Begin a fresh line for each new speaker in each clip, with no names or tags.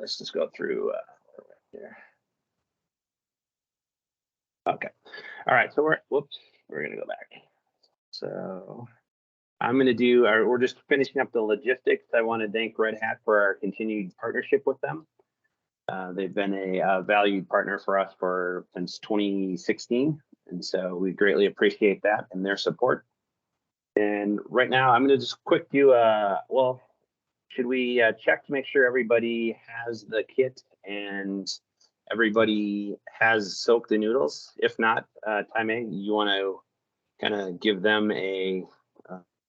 let's just go through here. Okay. All right. So we're going to go back. So I'm going to do, we're just finishing up the logistics. I want to thank Red Hat for our continued partnership with them. They've been a valued partner for us since 2016. And so we greatly appreciate that and their support. And right now I'm going to just quick do, well, should we check to make sure everybody has the kit and everybody has soaked the noodles? If not, Taimei, you want to kind of give them a,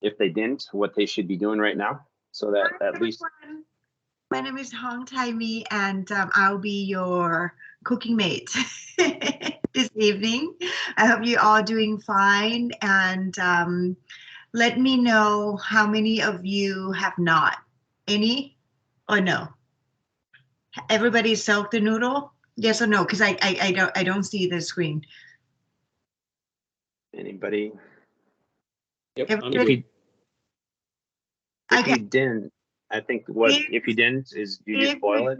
if they didn't, what they should be doing right now, so that at least.
My name is Hong Taimei, and I'll be your cooking mate this evening. I hope you're all doing fine, and let me know how many of you have not. Any or no? Everybody soaked the noodle? Yes or no? Because I don't see the screen.
Anybody?
Yep.
Everybody?
If you didn't, I think if you didn't is you just boil it.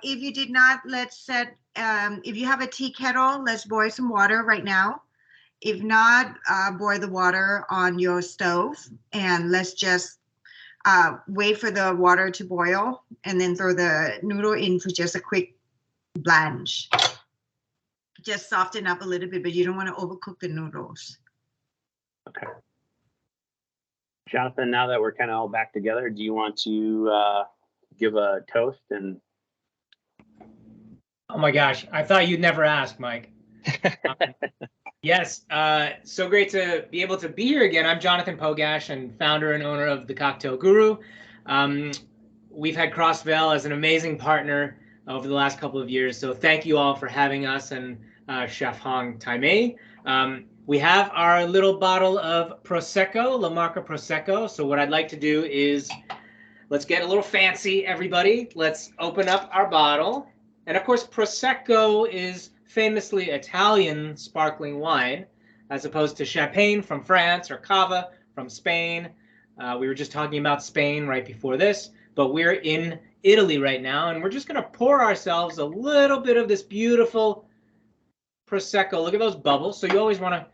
If you did not, let's set. If you have a tea kettle, let's boil some water right now. If not, boil the water on your stove, and let's just wait for the water to boil, and then throw the noodle in for just a quick blanch. Just soften up a little bit, but you don't want to overcook the noodles.
Okay. Jonathan, now that we're kind of all back together, do you want to give a toast? And
oh my gosh, I thought you'd never ask, Mike. Yes, so great to be able to be here again. I'm Jonathan Pogash, and founder and owner of The Cocktail Guru. We've had Crossvale as an amazing partner over the last couple of years, so thank you all for having us, and Chef Hong Taimei. We have our little bottle of Prosecco, La Marca Prosecco. So what I'd like to do is, let's get a little fancy, everybody. Let's open up our bottle. And of course, Prosecco is famously Italian sparkling wine, as opposed to Champagne from France or Cava from Spain. We were just talking about Spain right before this, but we're in Italy right now, and we're just gonna pour ourselves a little bit of this beautiful Prosecco. Look at those bubbles. So you always wanna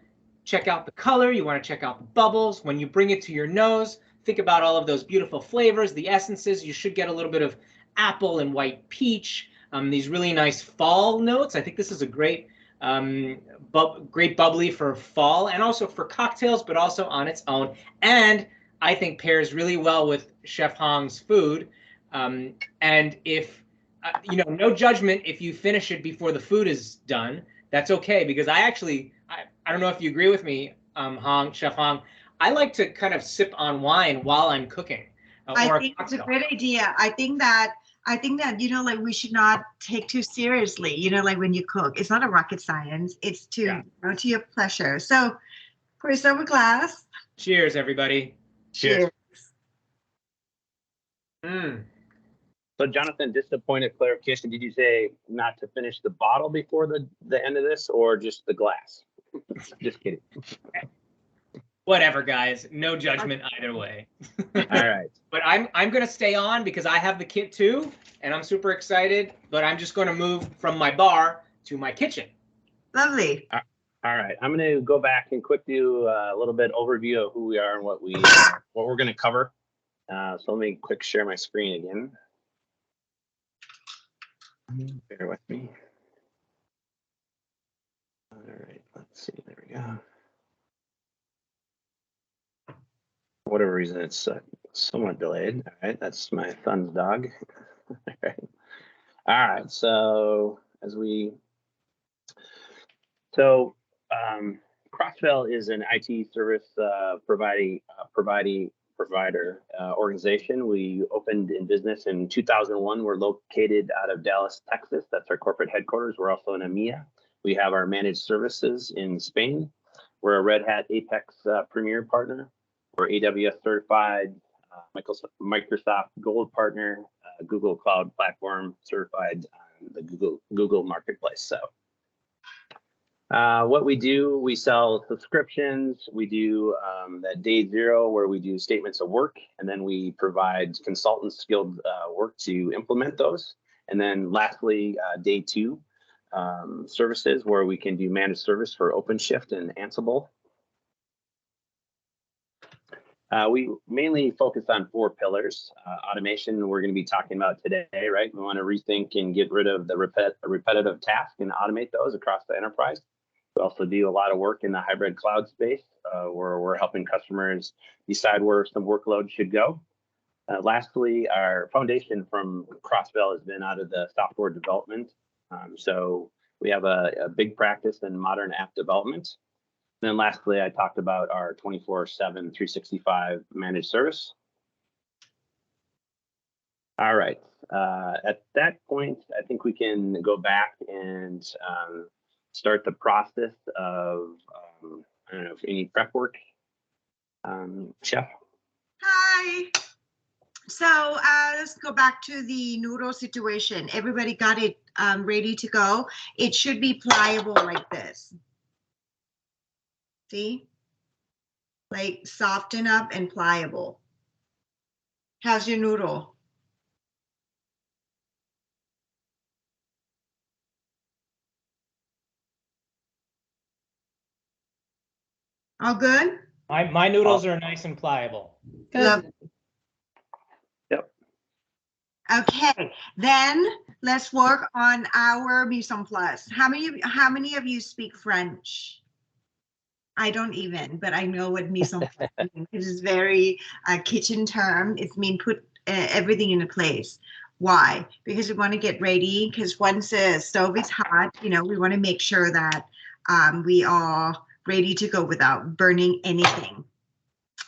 check out the color, you wanna check out the bubbles. When you bring it to your nose, think about all of those beautiful flavors, the essences. You should get a little bit of apple and white peach, these really nice fall notes. I think this is a great great bubbly for fall and also for cocktails, but also on its own. And I think pairs really well with Chef Hong's food. And if, no judgment if you finish it before the food is done, that's okay, because I don't know if you agree with me, Chef Hong, I like to kind of sip on wine while I'm cooking.
I think it's a great idea. I think that, like, we should not take too seriously, like when you cook. It's not a rocket science. It's to your pleasure. So pour yourself a glass.
Cheers, everybody.
Cheers. So Jonathan, just a point of clarification, did you say not to finish the bottle before the end of this, or just the glass? Just kidding.
Whatever, guys. No judgment either way.
All right.
But I'm going to stay on because I have the kit too, and I'm super excited. But I'm just going to move from my bar to my kitchen.
Lovely.
All right. I'm going to go back and quick do a little bit overview of who we are and what we're going to cover. So let me quick share my screen again. Bear with me. All right. Let's see. There we go. For whatever reason, it's somewhat delayed. All right, that's my son's dog. All right. So Crossvale is an IT service provider organization. We opened in business in 2001. We're located out of Dallas, Texas. That's our corporate headquarters. We're also in EMEA. We have our managed services in Spain. We're a Red Hat Apex Premier partner. We're AWS certified, Microsoft Gold partner, Google Cloud Platform certified on the Google Marketplace. So what we do, we sell subscriptions. We do that day zero where we do statements of work, and then we provide consultants skilled work to implement those. And then lastly, day 2, services, where we can do managed service for OpenShift and Ansible. We mainly focus on 4 pillars. Automation, we're going to be talking about today, right? We want to rethink and get rid of the repetitive tasks and automate those across the enterprise. We also do a lot of work in the hybrid cloud space, where we're helping customers decide where some workload should go. Lastly, our foundation from Crossvale has been out of the software development. So we have a big practice in modern app development. And then lastly, I talked about our 24/7, 365 managed service. All right. At that point, I think we can go back and start the process of, I don't know, if any prep work. Chef?
Hi. So let's go back to the noodle situation. Everybody got it ready to go. It should be pliable like this. See? Like soften up and pliable. How's your noodle? All good?
My noodles are nice and pliable.
Good.
Yep.
Okay, then let's work on our mise en place. How many of you speak French? I don't even, but I know what mise en place means. It is very kitchen term. It means put everything into place. Why? Because we want to get ready. Because once the stove is hot, we want to make sure that we are ready to go without burning anything.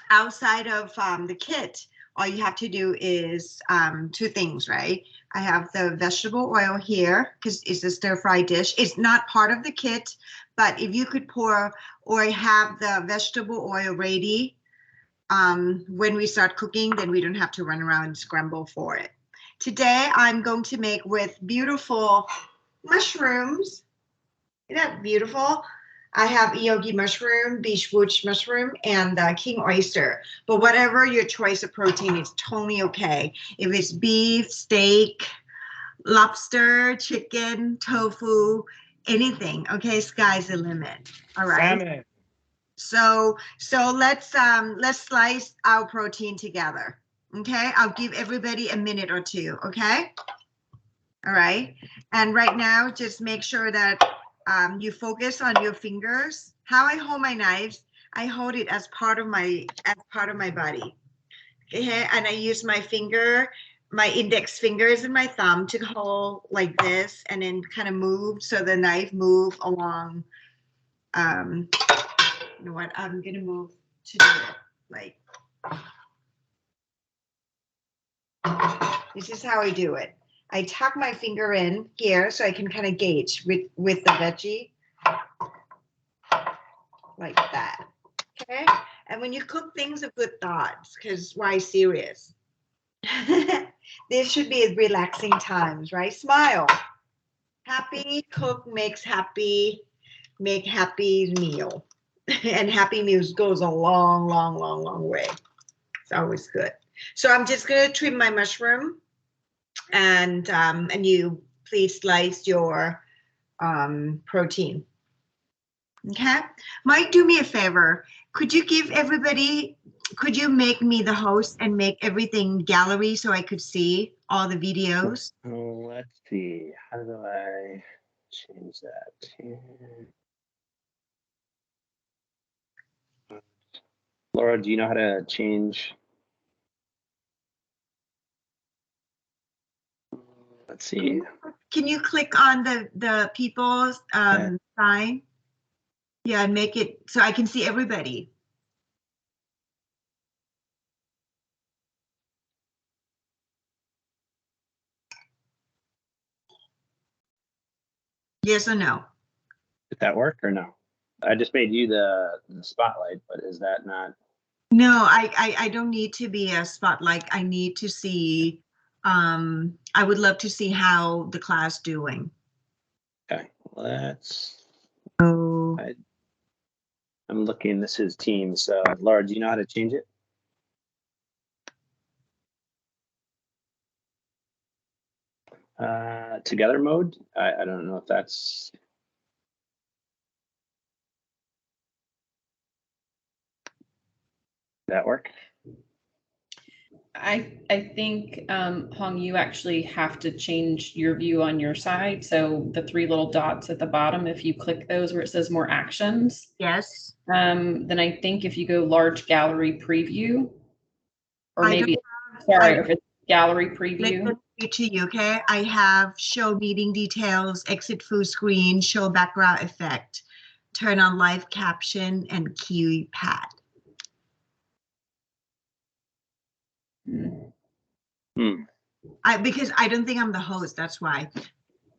Outside of the kit, all you have to do is 2 things, right? I have the vegetable oil here because it's a stir-fry dish. It's not part of the kit, but if you could pour or have the vegetable oil ready when we start cooking, then we don't have to run around and scramble for it. Today, I'm going to make with beautiful mushrooms. Isn't that beautiful? I have yogi mushroom, beechwood mushroom, and king oyster. But whatever your choice of protein is totally okay. If it's beef, steak, lobster, chicken, tofu, anything. Okay, sky's the limit. All right.
Salmon.
So let's slice our protein together. Okay, I'll give everybody a minute or 2. Okay. All right. And right now, just make sure that you focus on your fingers. How I hold my knives, I hold it as part of my body. Okay, and I use my finger, my index fingers and my thumb to hold like this, and then kind of move so the knife move along. You know what? I'm gonna move to do it like. This is how I do it. I tuck my finger in here so I can kind of gauge with the veggie like that. Okay. And when you cook things with good thoughts, because why serious? This should be relaxing times, right? Smile. Happy cook makes happy, make happy meal. And happy meals goes a long, long, long, long way. It's always good. So I'm just gonna trim my mushroom. And you please slice your protein. Okay, Mike, do me a favor. Could you make me the host and make everything gallery so I could see all the videos?
Oh, let's see. How do I change that? Laura, do you know how to change? Let's see.
Can you click on the people's sign? Yeah, and make it so I can see everybody. Yes or no?
Did that work or no? I just made you the spotlight, but is that not?
No, I don't need to be a spotlight. I need to see. I would love to see how the class doing.
Okay, let's.
Oh.
I'm looking. This is Teams. So, Laura, do you know how to change it? together mode. I don't know if that's. That work?
I think, Hong, you actually have to change your view on your side. So the 3 little dots at the bottom, if you click those where it says more actions,
Yes.
then I think if you go large gallery preview, or
I
maybe,
don't
sorry,
I-
if it's gallery
Let
preview.
me read to you, okay? I have show meeting details, exit full screen, show background effect, turn on live caption, and keypad. Because I don't think I'm the host, that's why.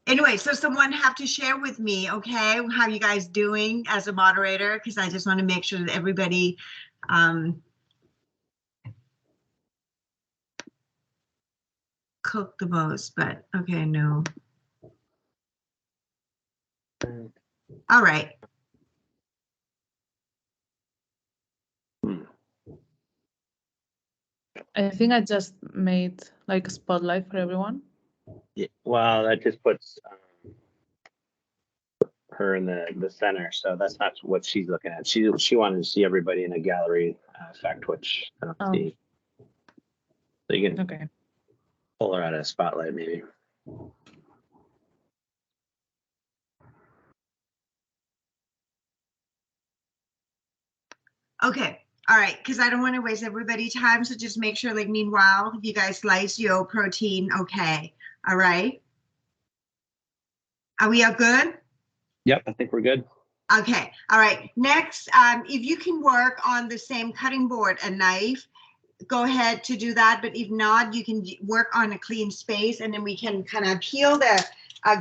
Anyway, so someone have to share with me, okay, how you guys doing as a moderator, because I just want to make sure that everybody cook the most, but okay, no. All right.
I think I just made like a spotlight for everyone.
Yeah. Well, that just puts her in the center, so that's not what she's looking at. She wanted to see everybody in a gallery effect, which I don't see. So you can
Okay.
pull her out of a spotlight, maybe.
Okay. All right, because I don't want to waste everybody's time, so just make sure, like, meanwhile, you guys slice your protein, okay. All right. Are we all good?
Yep, I think we're good.
Okay, all right. Next, if you can work on the same cutting board and knife, go ahead to do that. But if not, you can work on a clean space, and then we can kind of peel the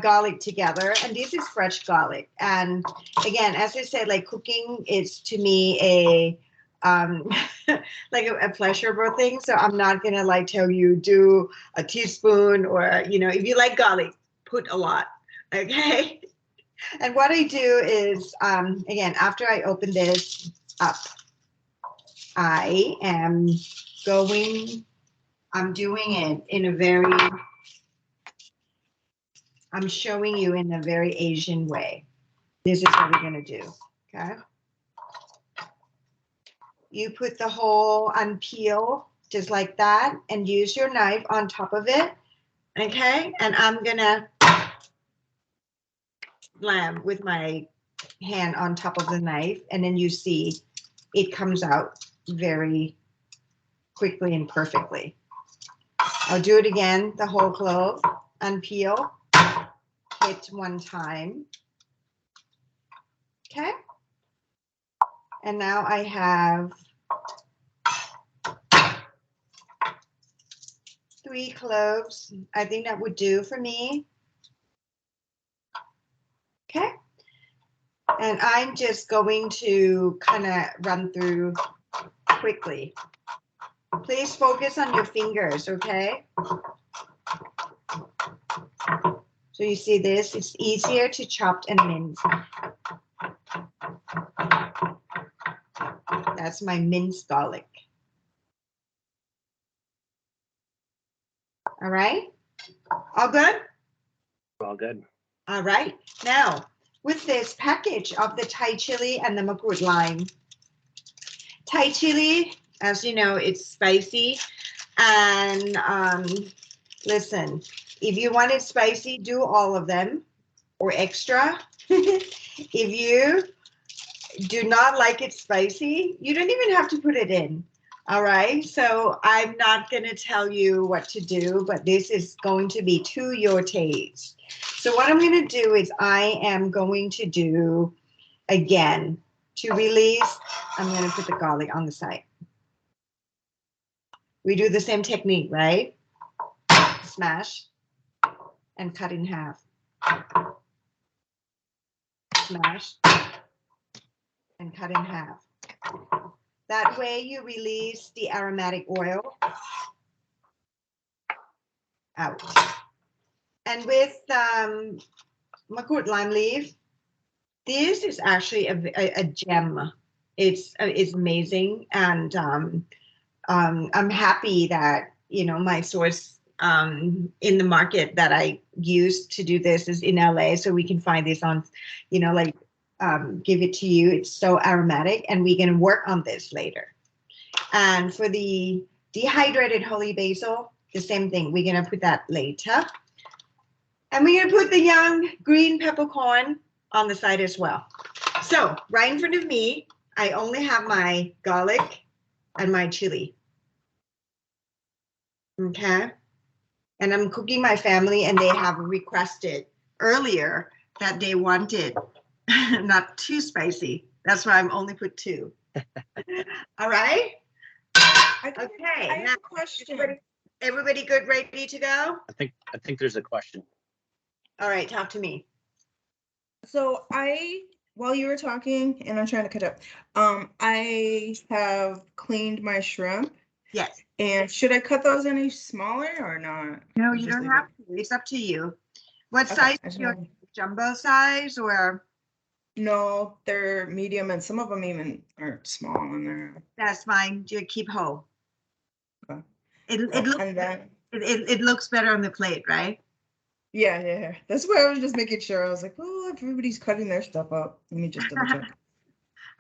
garlic together. And this is fresh garlic. And again, as I said, like, cooking is to me a like a pleasurable thing. So I'm not gonna like tell you do a teaspoon, or if you like garlic, put a lot. Okay. And what I do is, again, after I open this up, I'm doing it in a very, I'm showing you in a very Asian way. This is what we're gonna do, okay? You put the whole unpeel just like that and use your knife on top of it, okay? And I'm gonna slam with my hand on top of the knife, and then you see it comes out very quickly and perfectly. I'll do it again, the whole clove, unpeel, hit one time. Okay. And now I have 3 cloves. I think that would do for me. Okay. And I'm just going to kind of run through quickly. Please focus on your fingers, okay? So you see this, it's easier to chop and mince. That's my minced garlic. All right, all good?
All good.
All right, now with this package of the Thai chili and the makrut lime. Thai chili, as you know, it's spicy. And listen, if you want it spicy, do all of them or extra. If you do not like it spicy, you don't even have to put it in. All right, so I'm not going to tell you what to do, but this is going to be to your taste. So what I'm going to do is I am going to do, again, to release, I'm going to put the garlic on the side. We do the same technique, right? Smash and cut in half. Smash and cut in half. That way you release the aromatic oil out. And with makrut lime leaf, this is actually a gem. It's amazing, and I'm happy that my source in the market that I use to do this is in LA, so we can find this on, like give it to you. It's so aromatic, and we can work on this later. And for the dehydrated holy basil, the same thing. We're gonna put that later. And we're gonna put the young green peppercorn on the side as well. So right in front of me, I only have my garlic and my chili. Okay. And I'm cooking my family, and they have requested earlier that they wanted not too spicy. That's why I'm only put 2. All right. Okay.
I have
Now,
a question.
everybody good, ready to go?
I think there's a question.
All right, talk to me.
So while you were talking, and I'm trying to cut up, I have cleaned my shrimp.
Yes.
And should I cut those any smaller or not?
No,
Or
you
just
don't
leave
have
it?
to. It's up to you. What
Okay,
size
I
is
just
your
wanted-
jumbo size, or?
No, they're medium, and some of them even are small in there.
That's fine. You keep whole.
Okay.
It looks
And then,
it looks better on the plate, right?
yeah. That's why I was just making sure. I was like, oh, everybody's cutting their stuff up. Let me just double check.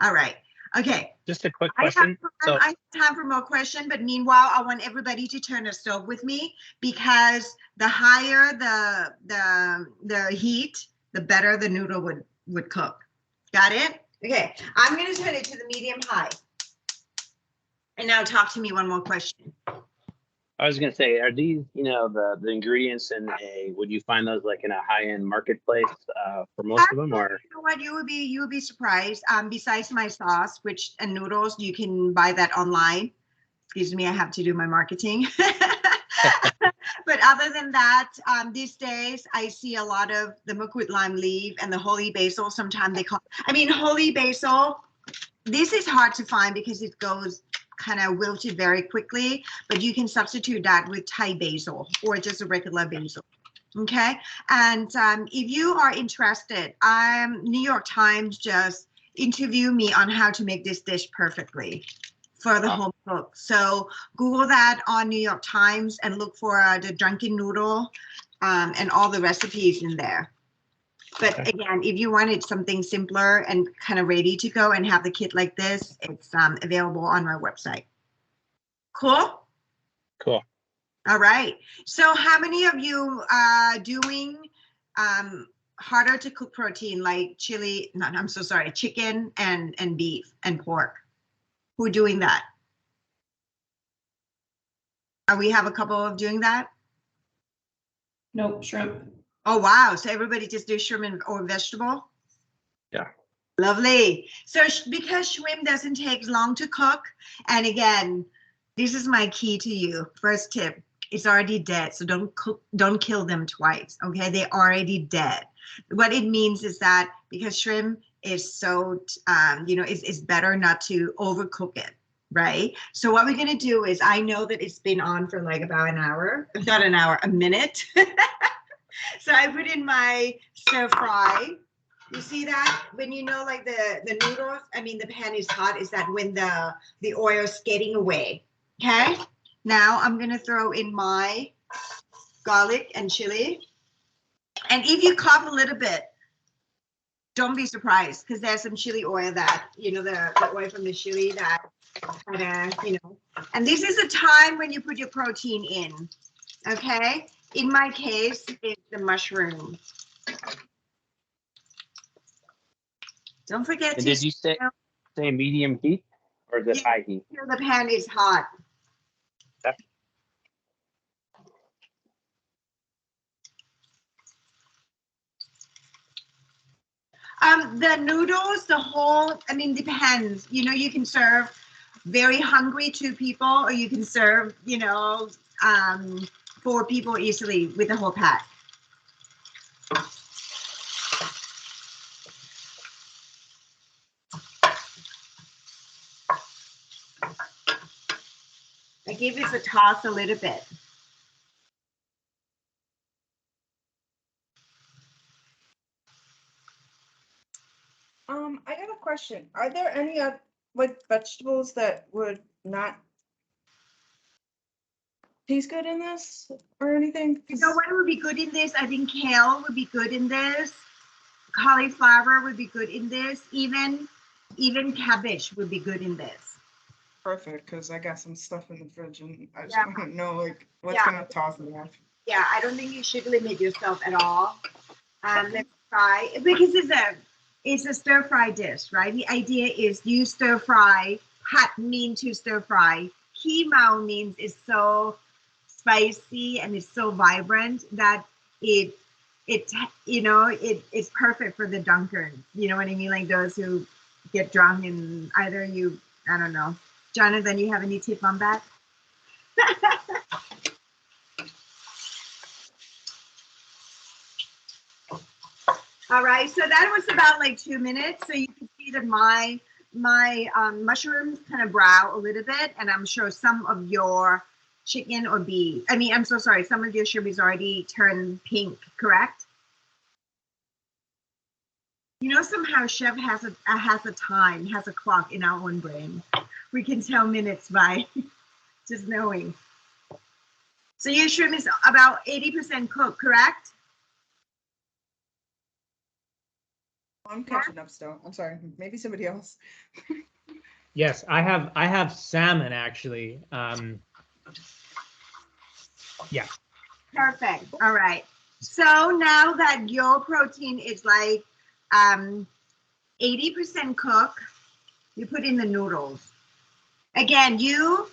All right. Okay.
Just a quick
I have
question. So
time for more question, but meanwhile, I want everybody to turn the stove with me, because the higher the heat, the better the noodle would cook. Got it? Okay. I'm gonna turn it to the medium high. And now talk to me one more question.
I was gonna say, are these, the ingredients in would you find those like in a high-end marketplace for most of them, or?
You know what? You would be surprised. Besides my sauce, and noodles, you can buy that online. Excuse me, I have to do my marketing. But other than that, these days I see a lot of the mukut lime leaf and the holy basil. Sometimes they call. Holy basil. This is hard to find because it goes kind of wilted very quickly. But you can substitute that with Thai basil or just a regular basil. Okay, and if you are interested, New York Times just interviewed me on how to make this dish perfectly for the home cook. So Google that on New York Times and look for the drunken noodle and all the recipes in there. But again, if you wanted something simpler and kind of ready to go and have the kit like this, it's available on my website. Cool?
Cool.
All right. So how many of you are doing harder to cook protein like chili? No, I'm so sorry. Chicken and beef and pork. Who are doing that? We have a couple of doing that?
Nope, shrimp.
Oh, wow. So everybody just do shrimp or vegetable?
Yeah.
Lovely. So because shrimp doesn't take long to cook, and again, this is my key to you. First tip. It's already dead, so don't kill them twice, okay? They're already dead. What it means is that because shrimp is so, it's better not to overcook it, right? So what we're gonna do is, I know that it's been on for like about an hour, not an hour, a minute. So I put in my stir fry. You see that? When like the noodles, the pan is hot, is that when the oil is getting away, okay? Now I'm gonna throw in my garlic and chili. And if you cough a little bit, don't be surprised, because there's some chili oil that, the oil from the chili that kind of, and this is the time when you put your protein in, okay? In my case, it's the mushroom. Don't forget
And
to.
did you say medium heat, or is it high heat?
The pan is hot.
Okay.
The noodles, depends. You can serve very hungry 2 people, or you can serve, 4 people easily with the whole pack. I give this a toss a little bit.
I got a question. Are there any vegetables that would not taste good in this or anything?
You know what would be good in this? I think kale would be good in this. Cauliflower would be good in this. Even cabbage would be good in this.
Perfect, because I got some stuff in the fridge and I just
Yeah.
want to know like what's
Yeah.
gonna toss me off.
Yeah, I don't think you should limit yourself at all. Let's try, because it's a stir fry dish, right? The idea is you stir fry. Pad means to stir fry. Kee Mao means it's so spicy and it's so vibrant that it's perfect for the dunkers. You know what I mean? Like those who get drunk and I don't know. Jonathan, you have any tip on that? All right, so that was about like 2 minutes. So you can see that my mushrooms kind of brown a little bit, and I'm sure some of your chicken or beef, I'm so sorry, some of your shrimp is already turned pink, correct? You know, somehow chef has a clock in our own brain. We can tell minutes by just knowing. So your shrimp is about 80% cooked, correct?
I'm catching up still. I'm sorry. Maybe somebody else.
Yes, I have salmon actually. Yeah.
Perfect. All right. So now that your protein is like 80% cooked, you put in the noodles. Again, you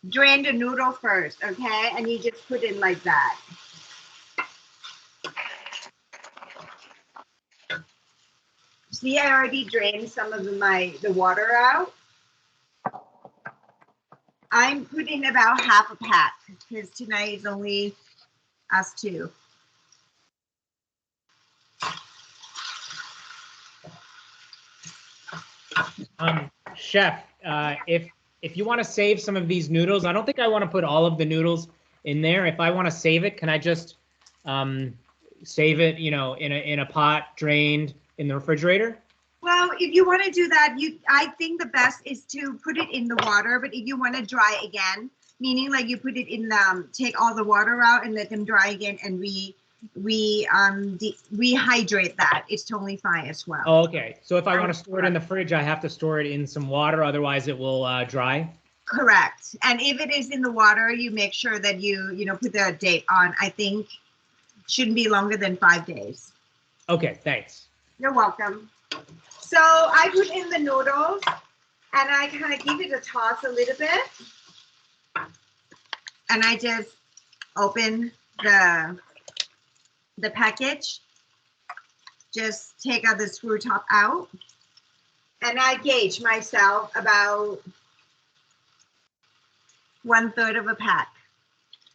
drain the noodle first, okay? And you just put in like that. See, I already drained some of the water out. I'm putting about half a pack because tonight is only us two.
Chef, if you want to save some of these noodles, I don't think I want to put all of the noodles in there. If I want to save it, can I just save it, in a pot drained in the refrigerator?
Well, if you want to do that, I think the best is to put it in the water. But if you want to dry again, meaning like you put it in take all the water out and let them dry again and rehydrate that, it's totally fine as well.
Oh, okay. So if I want to store it in the fridge, I have to store it in some water, otherwise it will dry?
Correct. And if it is in the water, you make sure that you put the date on. I think shouldn't be longer than 5 days.
Okay, thanks.
You're welcome. So I put in the noodles and I kind of give it a toss a little bit. And I just open the package. Just take out the screw top out. And I gauge myself about 1/3 of a pack.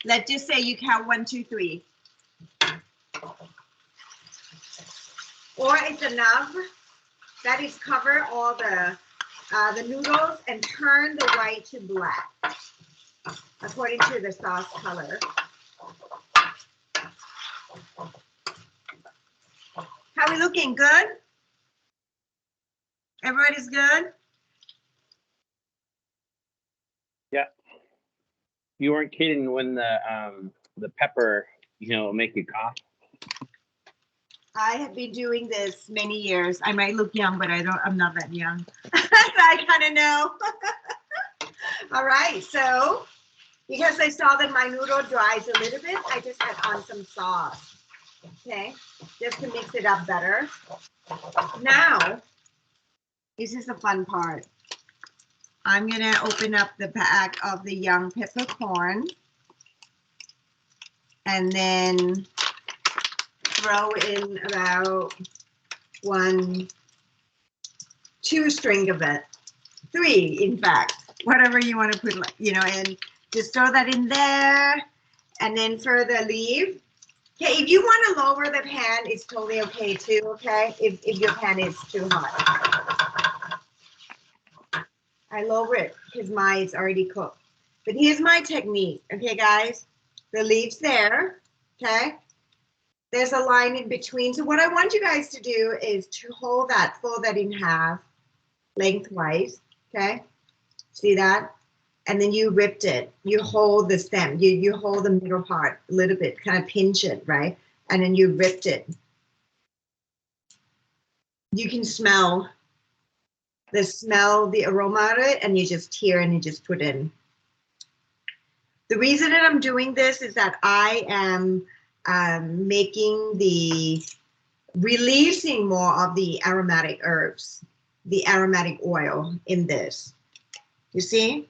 Let's just say you count 1, 2, 3. Or it's enough that is cover all the noodles and turn the white to black according to the sauce color. How we looking? Good? Everybody's good?
Yeah. You weren't kidding when the pepper, make you cough.
I have been doing this many years. I might look young, but I'm not that young. So I kind of know. All right, so because I saw that my noodle dries a little bit, I just add on some sauce, okay? Just to mix it up better. Now, this is the fun part. I'm gonna open up the pack of the young peppercorn and then throw in about 1, 2 string of it, 3 in fact, whatever you want to put, and just throw that in there and then further leave. Okay, if you want to lower the pan, it's totally okay too, okay, if your pan is too hot. I lower it because mine's already cooked. But here's my technique, okay guys? The leaves there, okay? There's a line in between. So what I want you guys to do is to fold that in half lengthwise, okay? See that? and then you ripped it. You hold the stem. You hold the middle part a little bit, kind of pinch it, right? And then you ripped it. You can smell the aroma of it, and you just tear and you just put in. The reason that I'm doing this is that I am releasing more of the aromatic herbs, the aromatic oil in this. You see?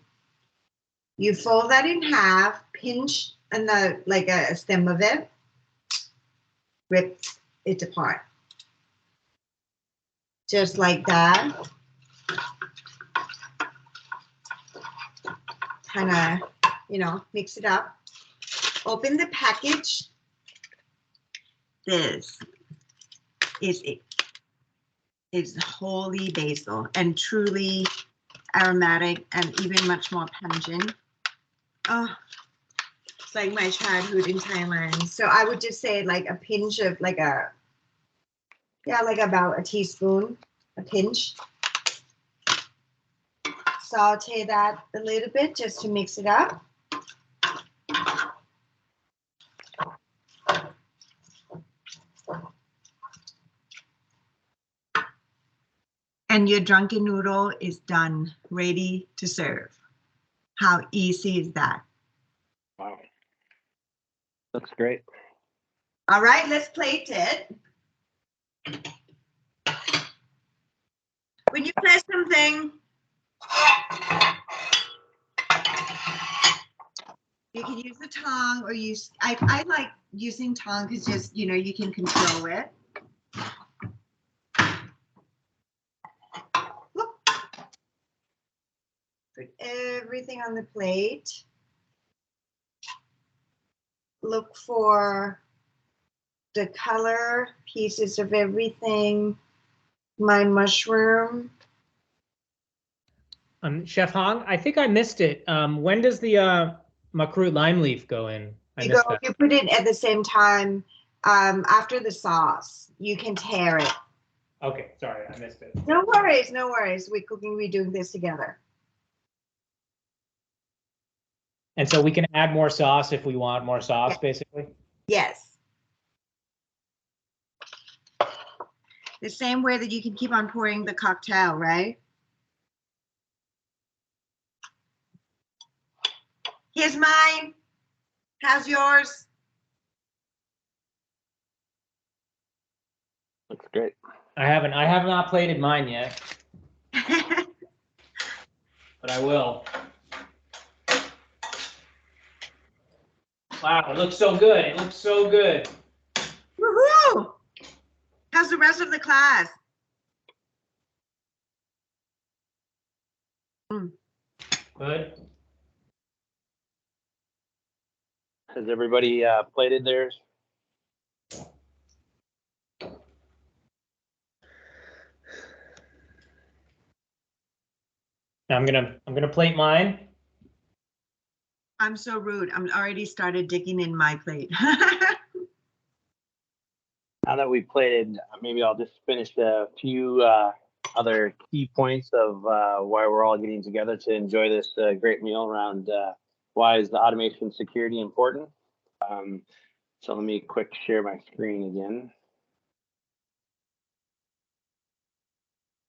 You fold that in half, pinch like a stem of it, rip it apart. Just like that. Kind of, mix it up. Open the package. This is it. It's holy basil and truly aromatic and even much more pungent. Oh, it's like my childhood in Thailand. So I would just say like a pinch of like about a teaspoon, a pinch. Saute that a little bit just to mix it up. And your drunken noodle is done, ready to serve. How easy is that?
Wow. Looks great.
All right, let's plate it. When you play something, you can use the tongue or use, I like using tongue because just, you can control it. Whoop. Put everything on the plate. Look for the color, pieces of everything. My mushroom.
Chef Hong, I think I missed it. When does the makrut lime leaf go in?
You put it at the same time after the sauce. You can tear it.
Okay, sorry, I missed it.
No worries, no worries. We're doing this together.
And so we can add more sauce if we want more sauce,
yes.
Basically?
Yes. The same way that you can keep on pouring the cocktail, right? Here's mine. How's yours?
Looks great.
I have not plated mine yet, but I will. Wow, it looks so good. It looks so good.
Woohoo! How's the rest of the class?
Good.
Has everybody plated theirs?
I'm gonna plate mine.
I'm so rude. I'm already started digging in my plate.
Now that we've plated, maybe I'll just finish a few other key points of why we're all getting together to enjoy this great meal around why is the automation security important. So let me quick share my screen again.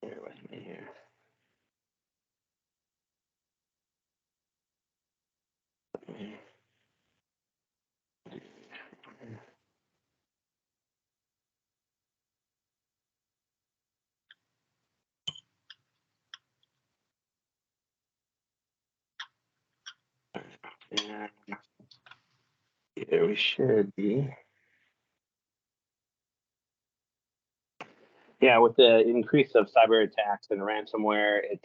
Bear with me here. And here we should be. Yeah, with the increase of cyber attacks and ransomware, it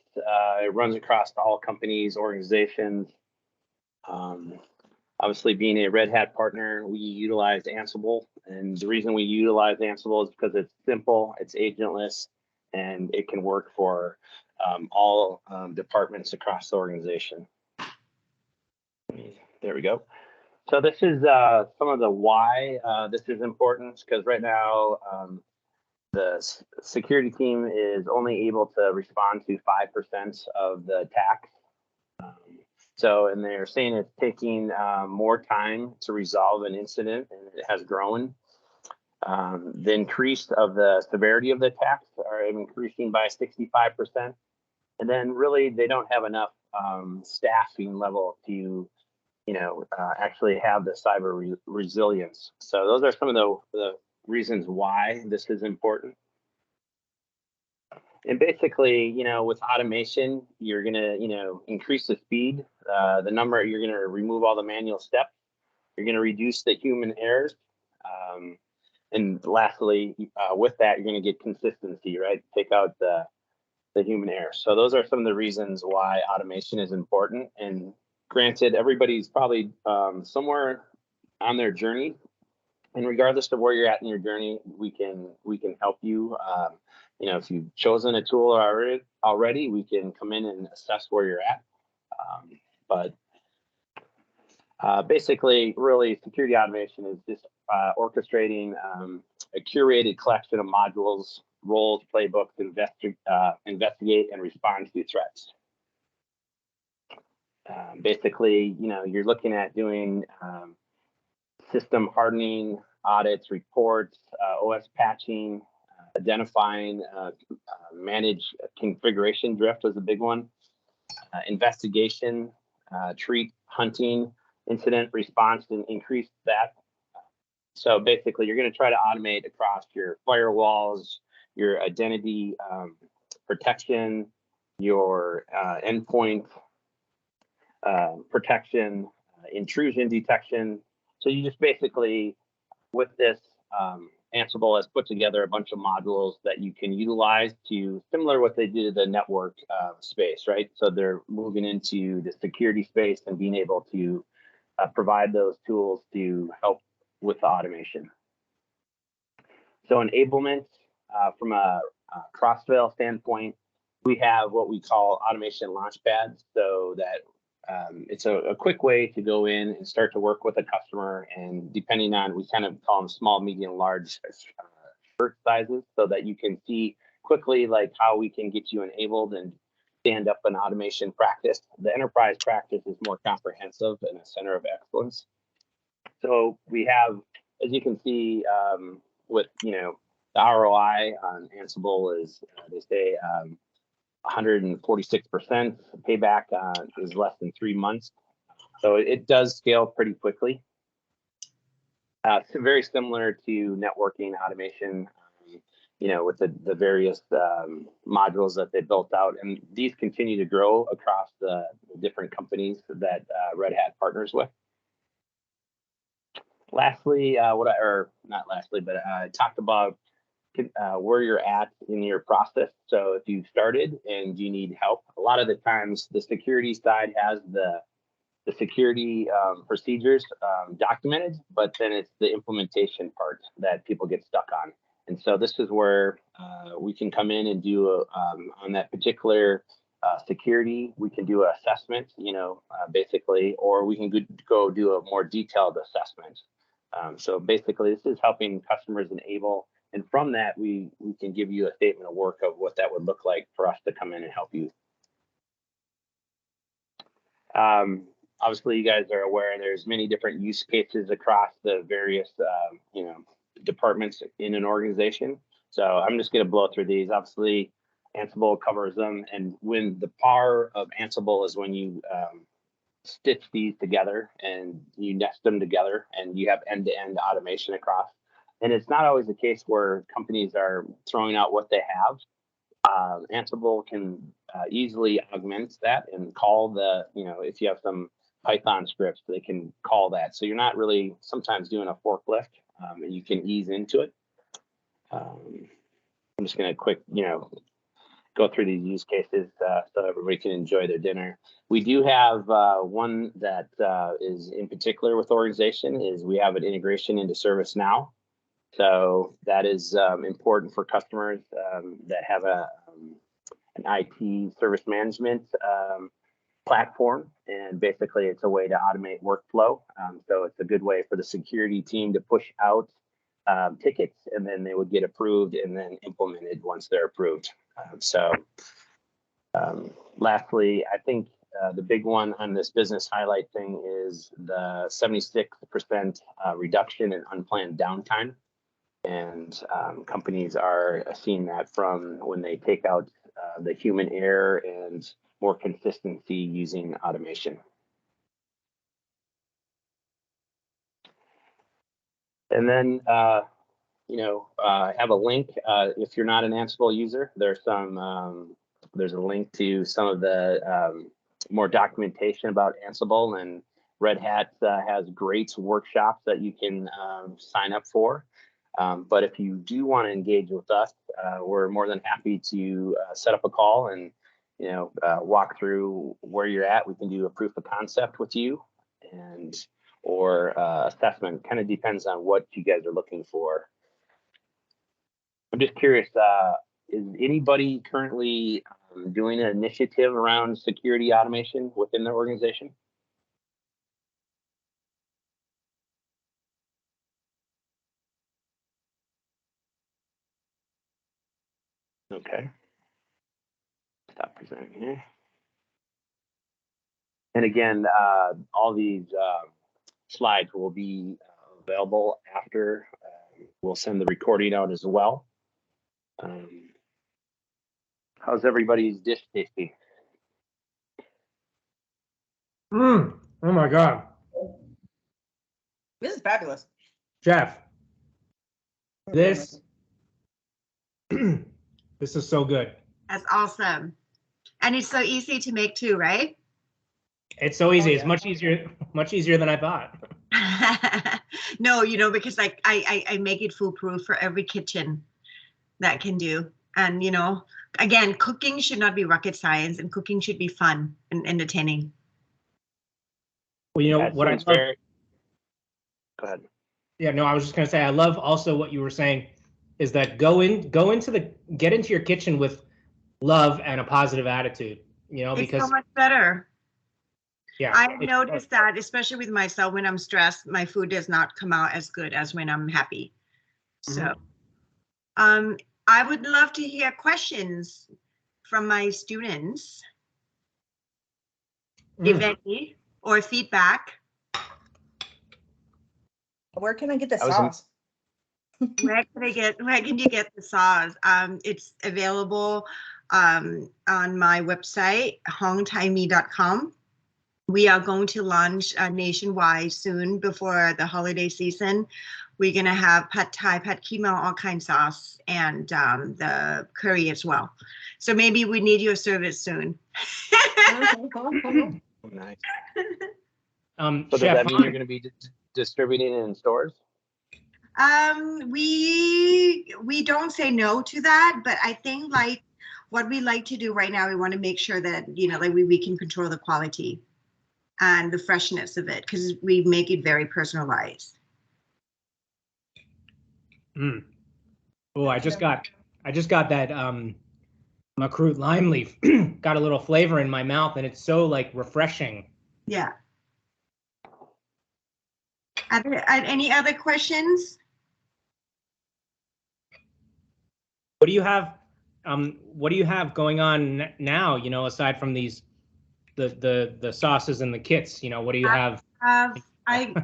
runs across all companies, organizations. Obviously, being a Red Hat partner, we utilize Ansible, and the reason we utilize Ansible is because it's simple, it's agentless, and it can work for all departments across the organization. There we go. So this is some of the why this is important, because right now the security team is only able to respond to 5% of the attacks. So, and they're saying it's taking more time to resolve an incident, and it has grown. The increase of the severity of the attacks are increasing by 65%. And then really they don't have enough staffing level to, actually have the cyber resilience. So those are some of the reasons why this is important. And basically, with automation, you're going to, increase the speed, you're going to remove all the manual steps. You're going to reduce the human errors. And lastly, with that, you're going to get consistency, right? Take out the human error. So those are some of the reasons why automation is important. And granted, everybody's probably somewhere on their journey. And regardless of where you're at in your journey, we can help you. If you've chosen a tool already, we can come in and assess where you're at. But basically, really, security automation is just orchestrating a curated collection of modules, roles, playbooks, investigate and respond to threats. Basically, you're looking at doing system hardening, audits, reports, OS patching, identifying, manage configuration drift was a big one, investigation, treat, hunting, incident response, and increase that. So basically, you're going to try to automate across your firewalls, your identity protection, your endpoint protection, intrusion detection. So you just basically, with this, Ansible has put together a bunch of modules that you can utilize to similar what they did to the network space, right? So they're moving into the security space and being able to provide those tools to help with the automation. So enablement from a Crossvale standpoint, we have what we call automation launchpads, so that it's a quick way to go in and start to work with a customer, and depending on, we kind of call them small, medium, large shirt sizes, so that you can see quickly like how we can get you enabled and stand up an automation practice. The enterprise practice is more comprehensive and a center of excellence. So we have, as you can see, with the ROI on Ansible is they say 146%. Payback is less than 3 months, so it does scale pretty quickly. It's very similar to networking automation, with the various modules that they built out, and these continue to grow across the different companies that Red Hat partners with. Lastly, I talked about where you're at in your process. So if you've started and you need help, a lot of the times the security side has the security procedures documented, but then it's the implementation part that people get stuck on. And so this is where we can come in and do on that particular security, we can do an assessment, basically, or we can go do a more detailed assessment. So basically, this is helping customers enable, and from that, we can give you a statement of work of what that would look like for us to come in and help you. Obviously, you guys are aware there's many different use cases across the various, departments in an organization. So I'm just going to blow through these. Obviously, Ansible covers them, and when the power of Ansible is when you stitch these together and you nest them together and you have end-to-end automation across. And it's not always the case where companies are throwing out what they have. Ansible can easily augment that and call if you have some Python scripts, they can call that. So you're not really sometimes doing a forklift, and you can ease into it. I'm just going to quick, go through these use cases so everybody can enjoy their dinner. We do have one that is in particular with organization is we have an integration into ServiceNow. So that is important for customers that have an IT service management platform, and basically it's a way to automate workflow. So it's a good way for the security team to push out tickets, and then they would get approved and then implemented once they're approved. Lastly, I think the big one on this business highlight thing is the 76% reduction in unplanned downtime. And companies are seeing that from when they take out the human error and more consistency using automation. And then, I have a link. If you're not an Ansible user, there's a link to some of the more documentation about Ansible, and Red Hat has great workshops that you can sign up for. But if you do want to engage with us, we're more than happy to set up a call and walk through where you're at. We can do a proof of concept with you, or assessment. Kind of depends on what you guys are looking for. I'm just curious, is anybody currently doing an initiative around security automation within their organization? Okay. Stop presenting here. And again, all these slides will be available after. We'll send the recording out as well. How's everybody's dish tasting?
Oh my God.
This is fabulous.
Jeff, this is so good.
That's awesome. And it's so easy to make too, right?
It's so easy.
Oh,
It's
yeah.
much easier than I thought.
No, because like I make it foolproof for every kitchen that can do. And again, cooking should not be rocket science, and cooking should be fun and entertaining.
Well, what I love.
Go ahead.
Yeah, no, I was just gonna say I love also what you were saying is that get into your kitchen with love and a positive attitude.
It's
because
so much better.
yeah,
I've noticed that, especially with myself, when I'm stressed, my food does not come out as good as when I'm happy. So, I would love to hear questions from my students, if any, or feedback.
Where can I get the
I was-
sauce?
Where can you get the sauce? It's available on my website, hongtaime.com. We are going to launch nationwide soon before the holiday season. We're going to have Pad Kee Mao, all kind sauce, and the curry as well. So maybe we need your service soon.
Nice.
So
So does that mean you're going to be distributing it in stores?
We don't say no to that, but I think like what we like to do right now, we want to make sure that like we can control the quality and the freshness of it, because we make it very personalized.
Oh, I just got that macroot lime leaf. Got a little flavor in my mouth, and it's so like refreshing.
Yeah. Are there any other questions?
What do you have? What do you have going on now? Aside from these, the sauces and the kits. What do you have?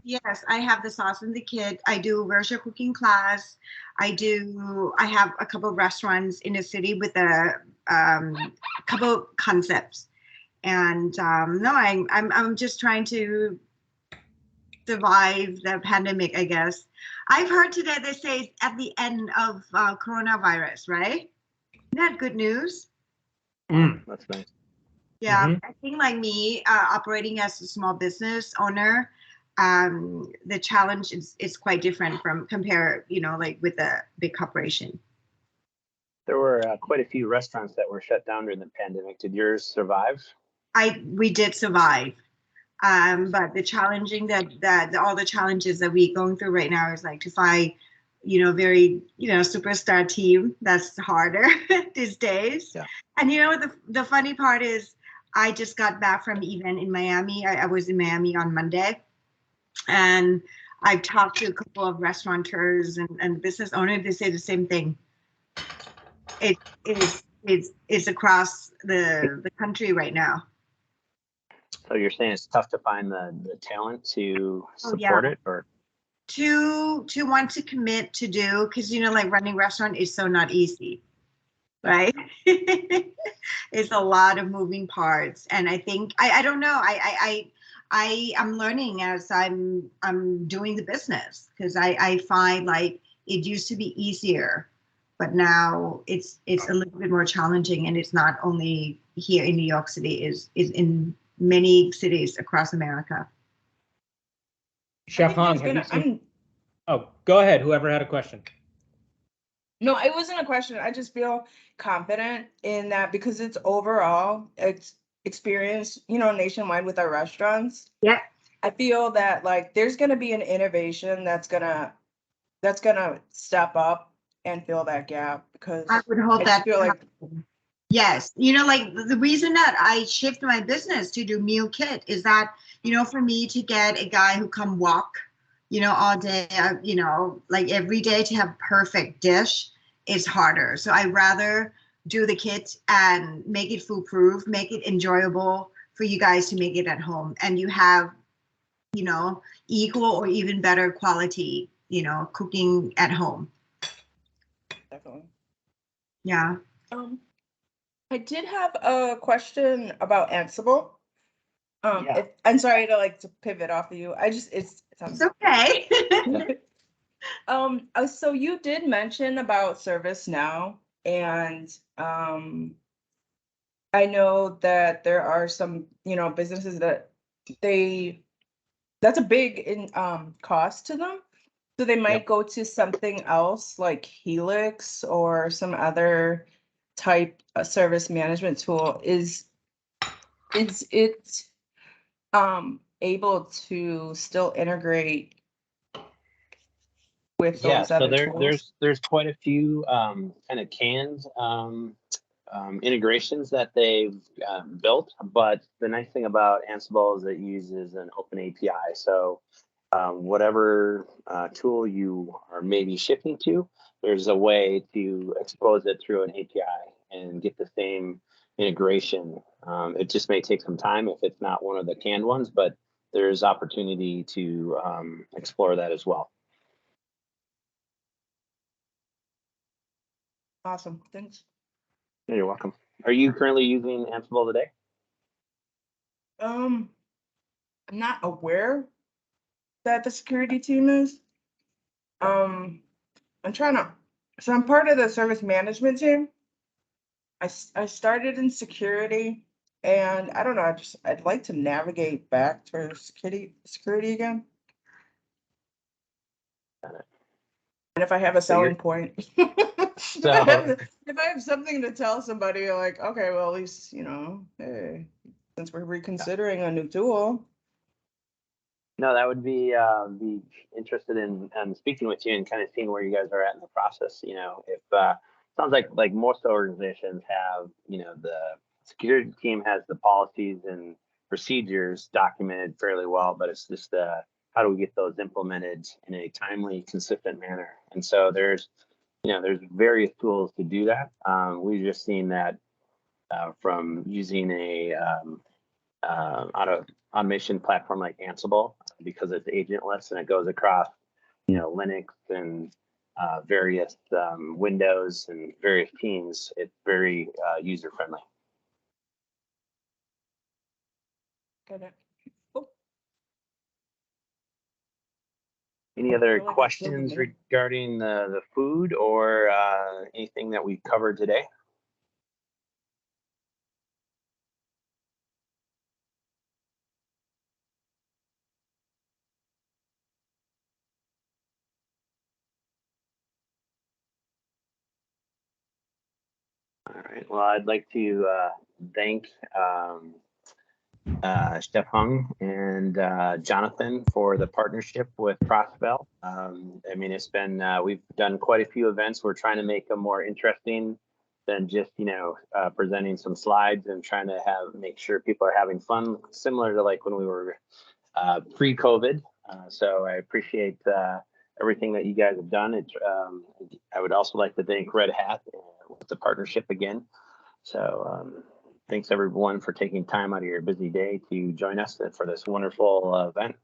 Yes, I have the sauce and the kit. I do a virtual cooking class. I have a couple of restaurants in the city with a couple concepts. And no, I'm just trying to survive the pandemic, I guess. I've heard today they say it's at the end of coronavirus, right? Isn't that good news?
That's nice.
Yeah, I think like me, operating as a small business owner, the challenge is quite different compare, like with a big corporation.
There were quite a few restaurants that were shut down during the pandemic. Did yours survive?
We did survive. But the challenging that all the challenges that we're going through right now is like to find, very, superstar team. That's harder these days. Yeah. And the funny part is I just got back from an event in Miami. I was in Miami on Monday, and I've talked to a couple of restaurateurs and business owners. They say the same thing. It's across the country right now.
So you're saying it's tough to find the talent to
Oh,
support
yeah.
it, or
To want to commit to do, because like running restaurant is so not easy, right? It's a lot of moving parts, and I think I don't know. I am learning as I'm doing the business, because I find like it used to be easier, but now it's a little bit more challenging, and it's not only here in New York City, is in many cities across America.
Chef Hong, have you seen? Oh, go ahead. Whoever had a question.
No, it wasn't a question. I just feel confident in that because it's overall experience, nationwide with our restaurants.
Yeah.
I feel that like there's gonna be an innovation that's gonna step up and fill that gap, because
I would hope
I
that
just feel like
yes, like the reason that I shift my business to do meal kit is that, for me to get a guy who come walk, all day, like every day, to have perfect dish is harder. So I'd rather do the kit and make it foolproof, make it enjoyable for you guys to make it at home. And you have, equal or even better quality, cooking at home.
definitely.
Yeah.
I did have a question about Ansible.
Yeah.
I'm sorry to pivot off of you. It's
okay.
So you did mention about ServiceNow, and I know that there are some, businesses that that's a big cost to them. So they might
Yep.
go to something else like Helix or some other type of service management tool. Is it able to still integrate with
Yeah,
those
so
other tools?
there's quite a few kind of canned integrations that they've built, but the nice thing about Ansible is it uses an open API. So whatever tool you are maybe shifting to, there's a way to expose it through an API and get the same integration. It just may take some time if it's not one of the canned ones, but there's opportunity to explore that as well.
Awesome, thanks.
You're welcome. Are you currently using Ansible today?
I'm not aware that the security team is. I'm part of the service management team. I started in security, and I don't know, I'd like to navigate back to security again. And if I have a selling point, if I have something to tell somebody, like, okay, well, at least, hey, since we're reconsidering a new tool.
No, that would be interested in speaking with you and kind of seeing where you guys are at in the process. If sounds like most organizations have, the security team has the policies and procedures documented fairly well, but it's just how do we get those implemented in a timely, consistent manner? And so there's various tools to do that. We've just seen that from using a automation platform like Ansible, because it's agentless and it goes across, Linux and various Windows and various teams. It's very user friendly.
Got it. Cool.
Any other questions regarding the food or anything that we covered today? All right. Well, I'd like to thank Chef Hung and Jonathan for the partnership with Crossvale. It's been we've done quite a few events. We're trying to make them more interesting than just presenting some slides and trying to make sure people are having fun, similar to like when we were pre-COVID. So I appreciate everything that you guys have done. I would also like to thank Red Hat with the partnership again. So thanks everyone for taking time out of your busy day to join us for this wonderful event.